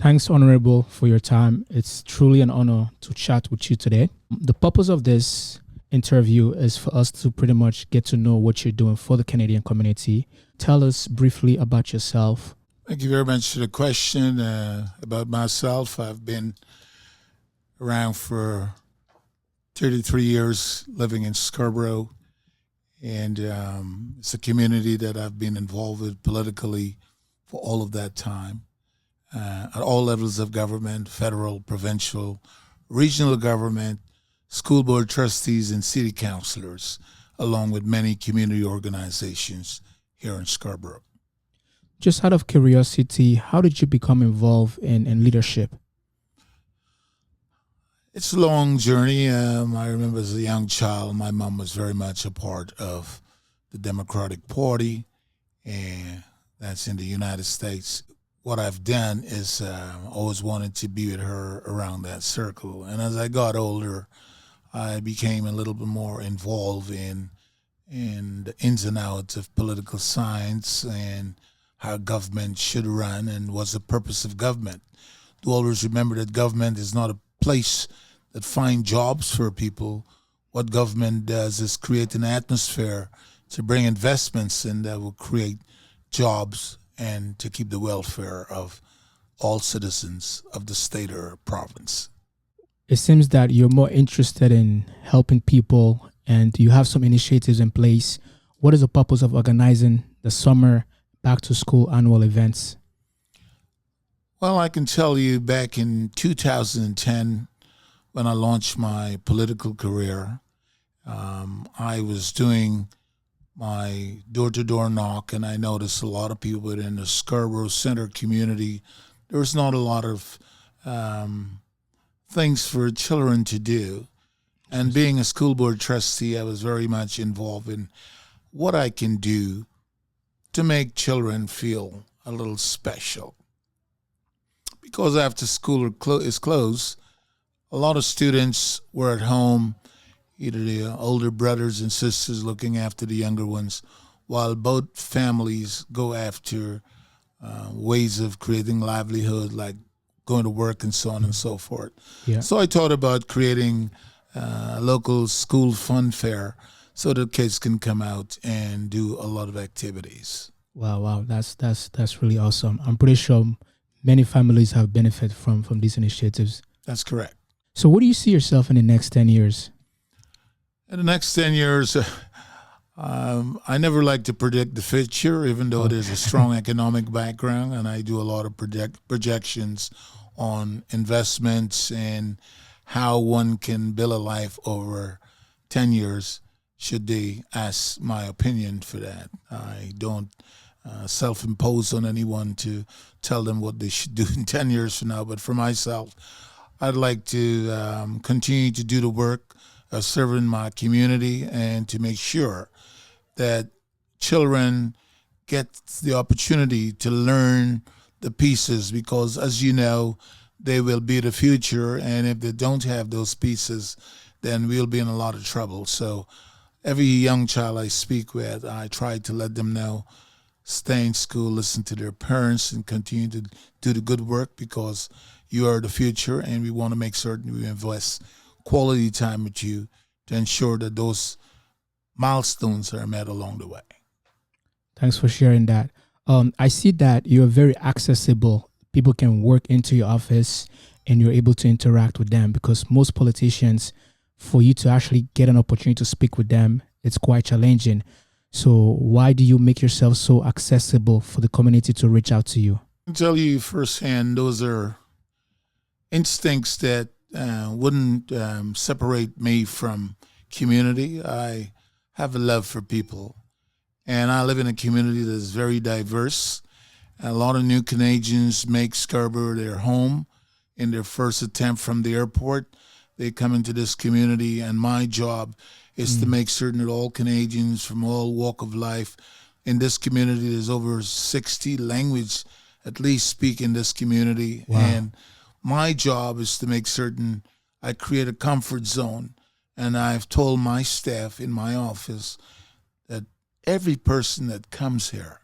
Thanks, Honorable, for your time. It's truly an honor to chat with you today. The purpose of this interview is for us to pretty much get to know what you're doing for the Canadian community. Tell us briefly about yourself. Thank you very much for the question about myself. I've been around for 33 years living in Scarborough, and it's a community that I've been involved with politically for all of that time. At all levels of government, federal, provincial, regional government, school board trustees, and city councilors, along with many community organizations here in Scarborough. Just out of curiosity, how did you become involved in leadership? It's a long journey. I remember as a young child, my mom was very much a part of the Democratic Party, and that's in the United States. What I've done is always wanted to be with her around that circle. And as I got older, I became a little bit more involved in the ins and outs of political science and how government should run and what's the purpose of government. To always remember that government is not a place that finds jobs for people. What government does is create an atmosphere to bring investments in that will create jobs and to keep the welfare of all citizens of the state or province. It seems that you're more interested in helping people and you have some initiatives in place. What is the purpose of organizing the summer back to school annual events? Well, I can tell you back in 2010, when I launched my political career, I was doing my door-to-door knock, and I noticed a lot of people in the Scarborough Center community. There was not a lot of things for children to do. And being a school board trustee, I was very much involved in what I can do to make children feel a little special. Because after school is closed, a lot of students were at home, either the older brothers and sisters looking after the younger ones, while both families go after ways of creating livelihood, like going to work and so on and so forth. Yeah. So I thought about creating a local school fun fair so that kids can come out and do a lot of activities. Wow, that's really awesome. I'm pretty sure many families have benefited from these initiatives. That's correct. So what do you see yourself in the next 10 years? In the next 10 years, I never like to predict the future, even though there's a strong economic background, and I do a lot of projections on investments and how one can build a life over 10 years, should they ask my opinion for that. I don't self-impose on anyone to tell them what they should do in 10 years from now, but for myself, I'd like to continue to do the work of serving my community and to make sure that children get the opportunity to learn the pieces, because as you know, they will be the future, and if they don't have those pieces, then we'll be in a lot of trouble. So every young child I speak with, I try to let them know, stay in school, listen to their parents, and continue to do the good work, because you are the future, and we want to make certain we invest quality time with you to ensure that those milestones are met along the way. Thanks for sharing that. I see that you're very accessible. People can work into your office and you're able to interact with them, because most politicians, for you to actually get an opportunity to speak with them, it's quite challenging. So why do you make yourself so accessible for the community to reach out to you? I can tell you firsthand, those are instincts that wouldn't separate me from community. I have a love for people, and I live in a community that is very diverse. A lot of new Canadians make Scarborough their home. In their first attempt from the airport, they come into this community, and my job is to make certain that all Canadians from all walk of life in this community, there's over 60 languages at least speak in this community. Wow. And my job is to make certain I create a comfort zone. And I've told my staff in my office that every person that comes here,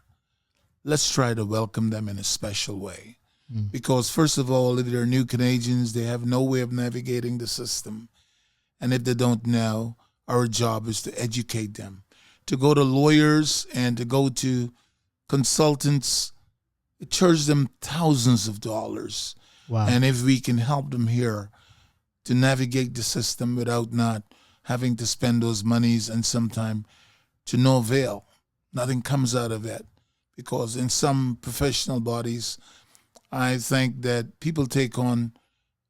let's try to welcome them in a special way. Because first of all, if they're new Canadians, they have no way of navigating the system. And if they don't know, our job is to educate them, to go to lawyers and to go to consultants. It charges them thousands of dollars. Wow. And if we can help them here to navigate the system without not having to spend those monies and sometimes to no avail, nothing comes out of it. Because in some professional bodies, I think that people take on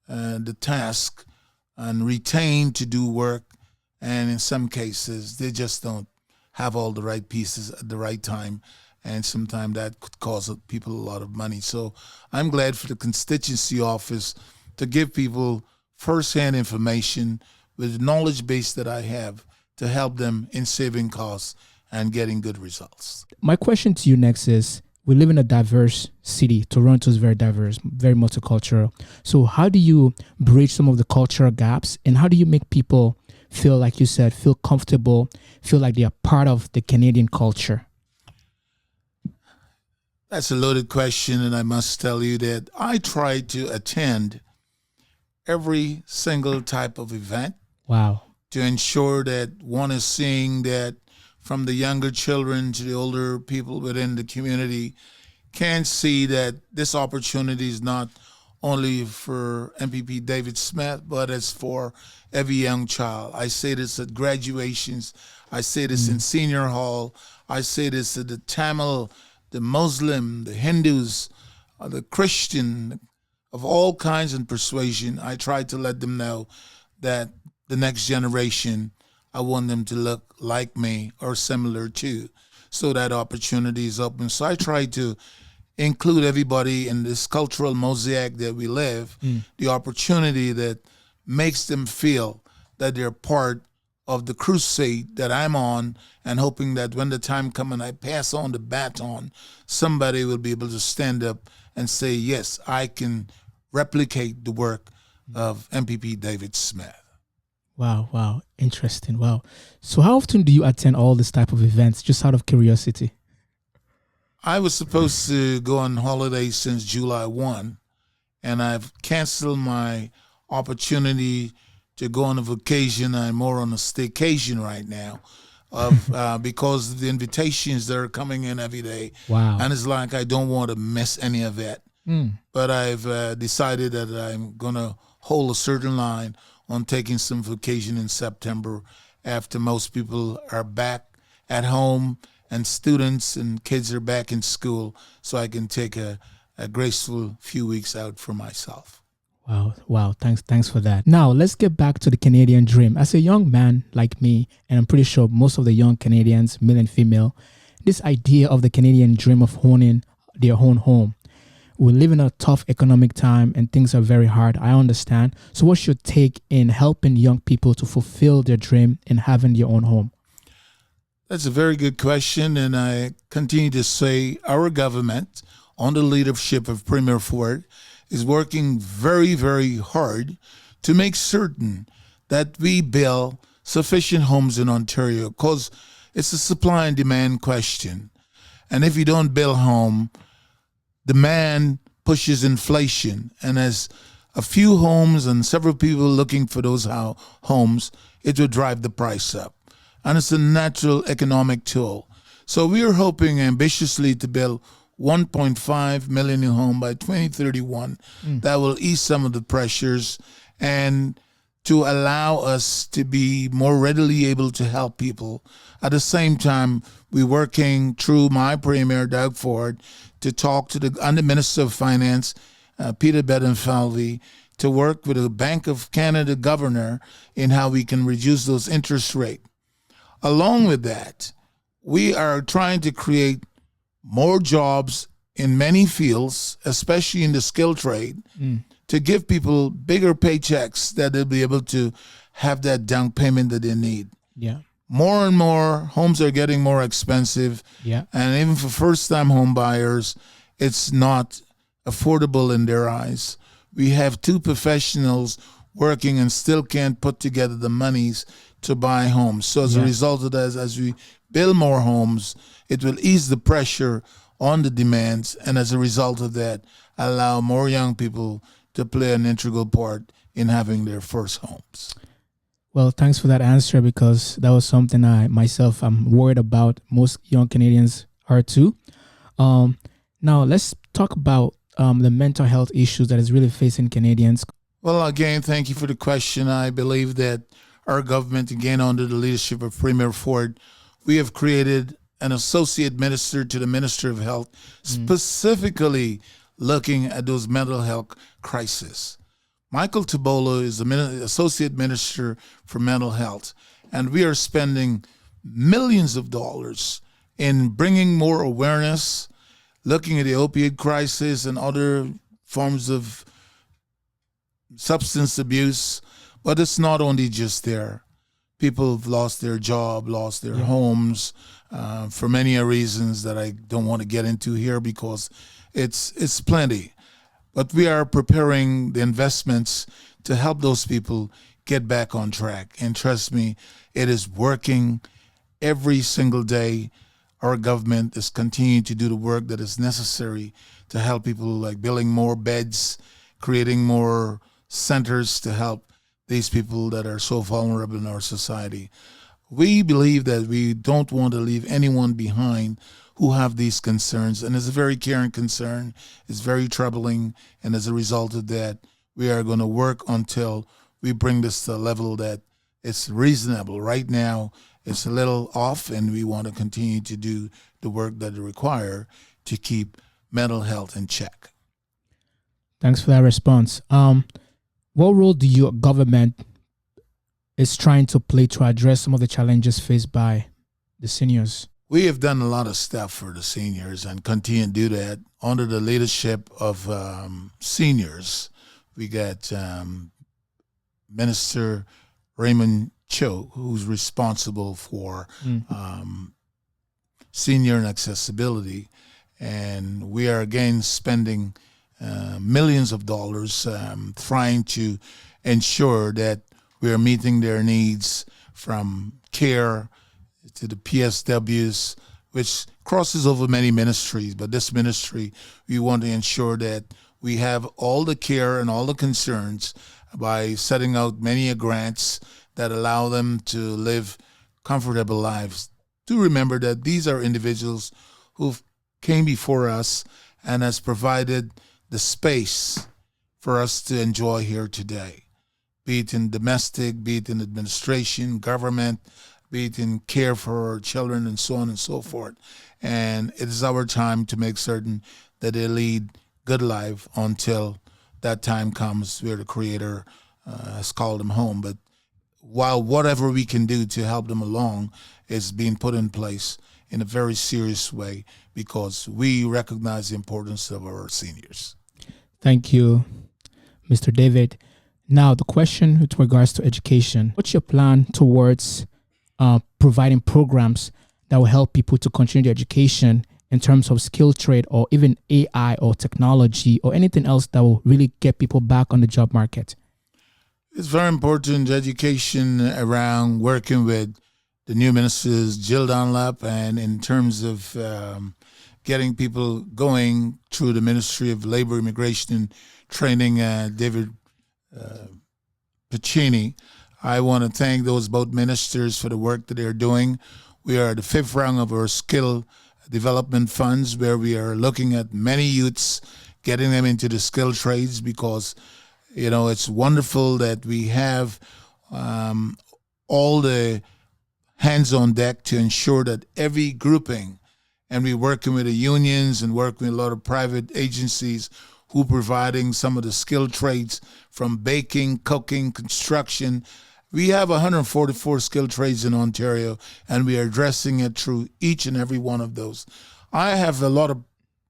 the task and retain to do work, and in some cases, they just don't have all the right pieces at the right time, and sometimes that could cause people a lot of money. So I'm glad for the constituency office to give people first-hand information with the knowledge base that I have to help them in saving costs and getting good results. My question to you next is, we live in a diverse city. Toronto is very diverse, very multicultural. So how do you bridge some of the cultural gaps, and how do you make people feel, like you said, feel comfortable, feel like they are part of the Canadian culture? That's a loaded question, and I must tell you that I try to attend every single type of event. Wow. To ensure that one is seeing that from the younger children to the older people within the community can see that this opportunity is not only for MPP David Smith, but it's for every young child. I say this at graduations. I say this in senior hall. I say this at the Tamil, the Muslim, the Hindus, the Christian, of all kinds and persuasion. I try to let them know that the next generation, I want them to look like me or similar to, so that opportunity is open. So I try to include everybody in this cultural mosaic that we live, the opportunity that makes them feel that they're part of the crusade that I'm on, and hoping that when the time comes and I pass on the baton, somebody will be able to stand up and say, yes, I can replicate the work of MPP David Smith. Wow. Interesting. Wow. So how often do you attend all this type of events, just out of curiosity? I was supposed to go on holiday since July 1, and I've canceled my opportunity to go on a vacation. I'm more on a staycation right now because of the invitations that are coming in every day. Wow. And it's like I don't want to miss any of it. But I've decided that I'm going to hold a certain line on taking some vacation in September after most people are back at home and students and kids are back in school, so I can take a graceful few weeks out for myself. Wow. Thanks for that. Now, let's get back to the Canadian dream. As a young man like me, and I'm pretty sure most of the young Canadians, male and female, this idea of the Canadian dream of owning their own home. We live in a tough economic time and things are very hard. I understand. So what's your take in helping young people to fulfill their dream in having their own home? That's a very good question. And I continue to say our government, on the leadership of Premier Ford, is working very, very hard to make certain that we build sufficient homes in Ontario, because it's a supply and demand question. And if you don't build home, demand pushes inflation, and as a few homes and several people looking for those homes, it will drive the price up. And it's a natural economic tool. So we are hoping ambitiously to build 1.5 million new homes by 2031. That will ease some of the pressures and to allow us to be more readily able to help people. At the same time, we're working through my Premier, Doug Ford, to talk to the Minister of Finance, Peter Bedingfield, to work with the Bank of Canada governor in how we can reduce those interest rates. Along with that, we are trying to create more jobs in many fields, especially in the skilled trade, to give people bigger paychecks that they'll be able to have that down payment that they need. Yeah. More and more homes are getting more expensive. Yeah. And even for first-time home buyers, it's not affordable in their eyes. We have two professionals working and still can't put together the monies to buy homes. So as a result of that, as we build more homes, it will ease the pressure on the demands. And as a result of that, allow more young people to play an integral part in having their first homes. Well, thanks for that answer, because that was something I myself am worried about. Most young Canadians are too. Now let's talk about the mental health issues that is really facing Canadians. Well, again, thank you for the question. I believe that our government, again, under the leadership of Premier Ford, we have created an associate minister to the Minister of Health, specifically looking at those mental health crises. Michael Tobolo is the associate minister for mental health, and we are spending millions of dollars in bringing more awareness, looking at the opioid crisis and other forms of substance abuse. But it's not only just there. People have lost their job, lost their homes, for many reasons that I don't want to get into here, because it's plenty. But we are preparing the investments to help those people get back on track. And trust me, it is working every single day. Our government is continuing to do the work that is necessary to help people, like building more beds, creating more centers to help these people that are so vulnerable in our society. We believe that we don't want to leave anyone behind who have these concerns, and it's a very caring concern. It's very troubling, and as a result of that, we are going to work until we bring this to a level that it's reasonable. Right now, it's a little off, and we want to continue to do the work that is required to keep mental health in check. Thanks for that response. What role do your government is trying to play to address some of the challenges faced by the seniors? We have done a lot of stuff for the seniors and continue to do that under the leadership of seniors. We got Minister Raymond Cho, who's responsible for senior and accessibility. And we are again spending millions of dollars trying to ensure that we are meeting their needs, from care to the PSWs, which crosses over many ministries. But this ministry, we want to ensure that we have all the care and all the concerns by setting out many grants that allow them to live comfortable lives. Do remember that these are individuals who came before us and has provided the space for us to enjoy here today, be it in domestic, be it in administration, government, be it in care for our children, and so on and so forth. And it is our time to make certain that they lead good life until that time comes where the Creator has called them home. But while whatever we can do to help them along is being put in place in a very serious way, because we recognize the importance of our seniors. Thank you, Mr. David. Now, the question with regards to education. What's your plan towards providing programs that will help people to continue their education in terms of skill trade, or even AI or technology, or anything else that will really get people back on the job market? It's very important, education around working with the new ministers, Jill Dunlap, and in terms of getting people going through the Ministry of Labor, Immigration, and Training, David Piccini. I want to thank those both ministers for the work that they're doing. We are at the fifth round of our skill development funds, where we are looking at many youths, getting them into the skill trades, because, you know, it's wonderful that we have all the hands on deck to ensure that every grouping, and we're working with the unions and working with a lot of private agencies who are providing some of the skilled trades, from baking, cooking, construction. We have 144 skilled trades in Ontario, and we are addressing it through each and every one of those. I have a lot of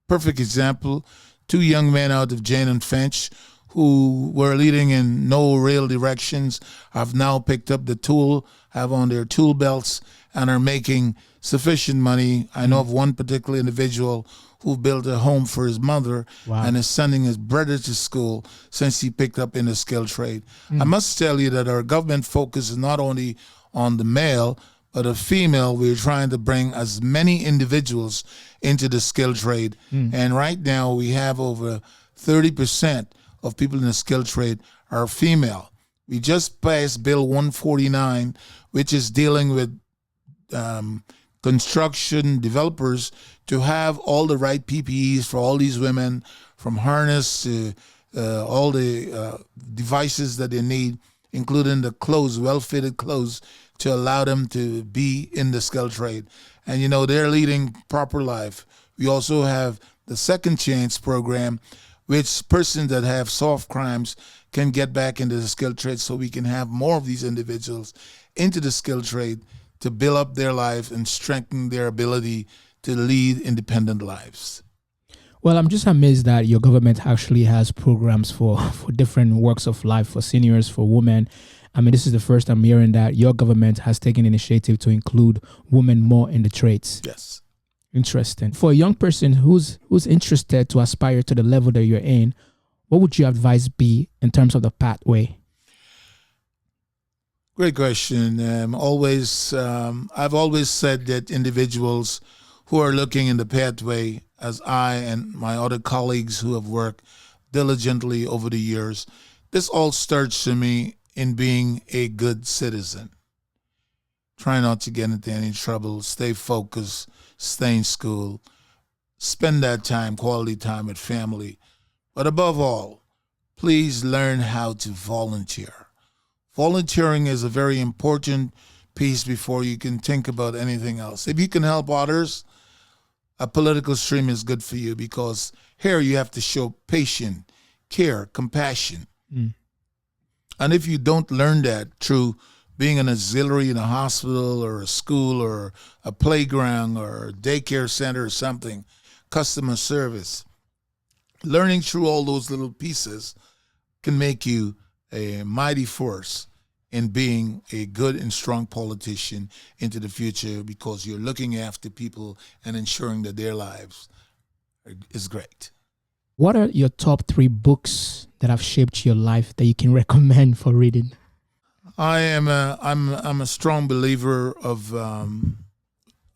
perfect example. 2 young men out of Jane and Finch who were leading in no real directions have now picked up the tool, have on their tool belts, and are making sufficient money. I know of one particular individual who built a home for his mother and is sending his brother to school since he picked up in a skilled trade. I must tell you that our government focus is not only on the male, but a female. We're trying to bring as many individuals into the skilled trade. And right now we have over 30% of people in the skilled trade are female. We just passed Bill 149, which is dealing with construction developers to have all the right PPEs for all these women, from harness to all the devices that they need, including the clothes, well-fitted clothes, to allow them to be in the skilled trade. And, they're leading proper life. We also have the Second Chance program, which persons that have soft crimes can get back into the skilled trade, so we can have more of these individuals into the skilled trade to build up their life and strengthen their ability to lead independent lives. Well, I'm just amazed that your government actually has programs for different walks of life, for seniors, for women. I mean, this is the first I'm hearing that your government has taken initiative to include women more in the trades. Yes. Interesting. For a young person who's interested to aspire to the level that you're in, what would your advice be in terms of the pathway? Great question. I've always said that individuals who are looking in the pathway, as I and my other colleagues who have worked diligently over the years, this all starts for me in being a good citizen. Try not to get into any trouble, stay focused, stay in school, spend that time, quality time with family. But above all, please learn how to volunteer. Volunteering is a very important piece before you can think about anything else. If you can help others, a political stream is good for you, because here you have to show patience, care, compassion. And if you don't learn that through being an auxiliary in a hospital or a school or a playground or a daycare center or something, customer service, learning through all those little pieces can make you a mighty force in being a good and strong politician into the future, because you're looking after people and ensuring that their lives is great. What are your top 3 books that have shaped your life that you can recommend for reading? I'm a strong believer of I'm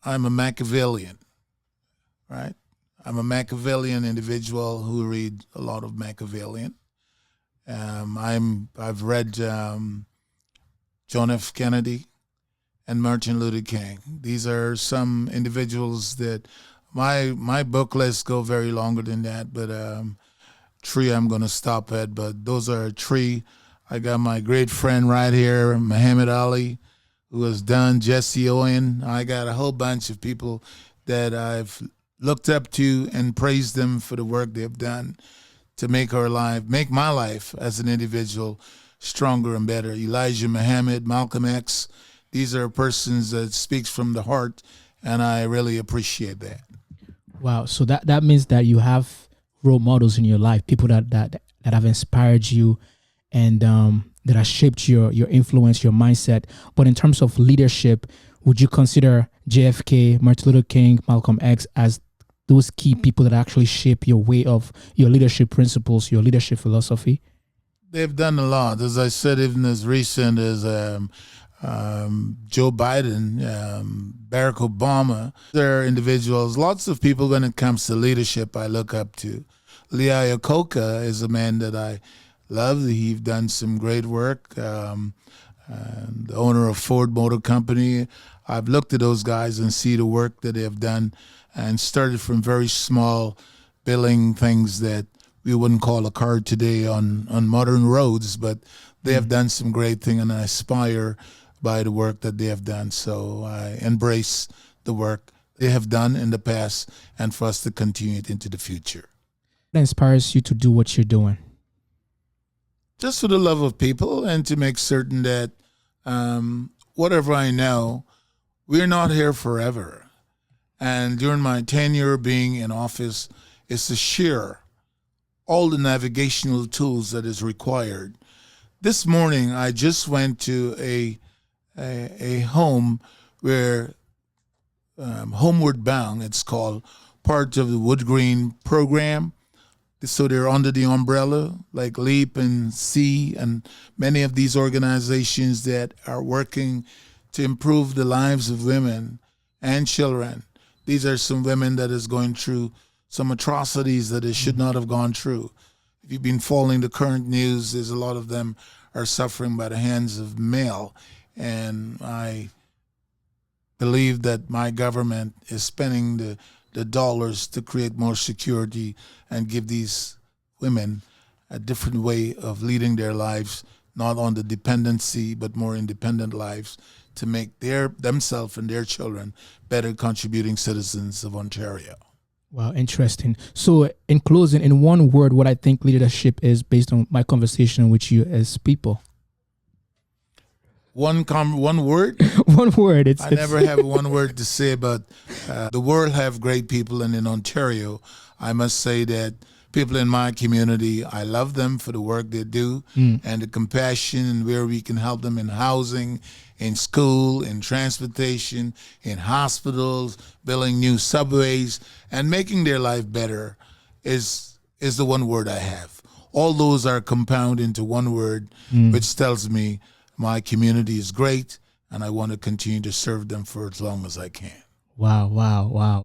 a Machiavellian, right? I'm a Machiavellian individual who read a lot of Machiavellian. I've read John F. Kennedy and Martin Luther King. These are some individuals that my book lists go very longer than that, but 3 I'm going to stop at. But those are 3. I got my great friend right here, Muhammad Ali, who has done, Jesse Owen. I got a whole bunch of people that I've looked up to and praised them for the work they've done to make my life as an individual stronger and better. Elijah Muhammad, Malcolm X, these are persons that speaks from the heart, and I really appreciate that. Wow. So that means that you have role models in your life, people that have inspired you and that have shaped your influence, your mindset. But in terms of leadership, would you consider JFK, Martin Luther King, Malcolm X as those key people that actually shape your way of your leadership principles, your leadership philosophy? They've done a lot. As I said, even as recent as Joe Biden, Barack Obama, there are individuals, lots of people when it comes to leadership I look up to. Lee Iacocca is a man that I love. He's done some great work. The owner of Ford Motor Company. I've looked at those guys and see the work that they have done, and started from very small, building things that we wouldn't call a car today on modern roads, but they have done some great thing, and I aspire by the work that they have done. So I embrace the work they have done in the past, and for us to continue it into the future. What inspires you to do what you're doing? Just for the love of people, and to make certain that whatever I know, we're not here forever. And during my tenure being in office, is to share all the navigational tools that is required. This morning, I just went to a home where Homeward Bound, it's called, part of the Wood Green program. So they're under the umbrella, like LEAP and SEE, and many of these organizations that are working to improve the lives of women and children. These are some women that is going through some atrocities that they should not have gone through. if you've been following the current news, there's a lot of them are suffering by the hands of male. And I believe that my government is spending the dollars to create more security and give these women a different way of leading their lives, not on the dependency, but more independent lives, to make themselves and their children better contributing citizens of Ontario. Wow, interesting. So in closing, in one word, what I think leadership is based on my conversation with you as people. One word? One word. I never have one word to say, but the world have great people, and in Ontario, I must say that people in my community, I love them for the work they do and the compassion and where we can help them in housing, in school, in transportation, in hospitals, building new subways, and making their life better is the one word I have. All those are compounded into one word, which tells me my community is great, and I want to continue to serve them for as long as I can. Wow, wow, wow.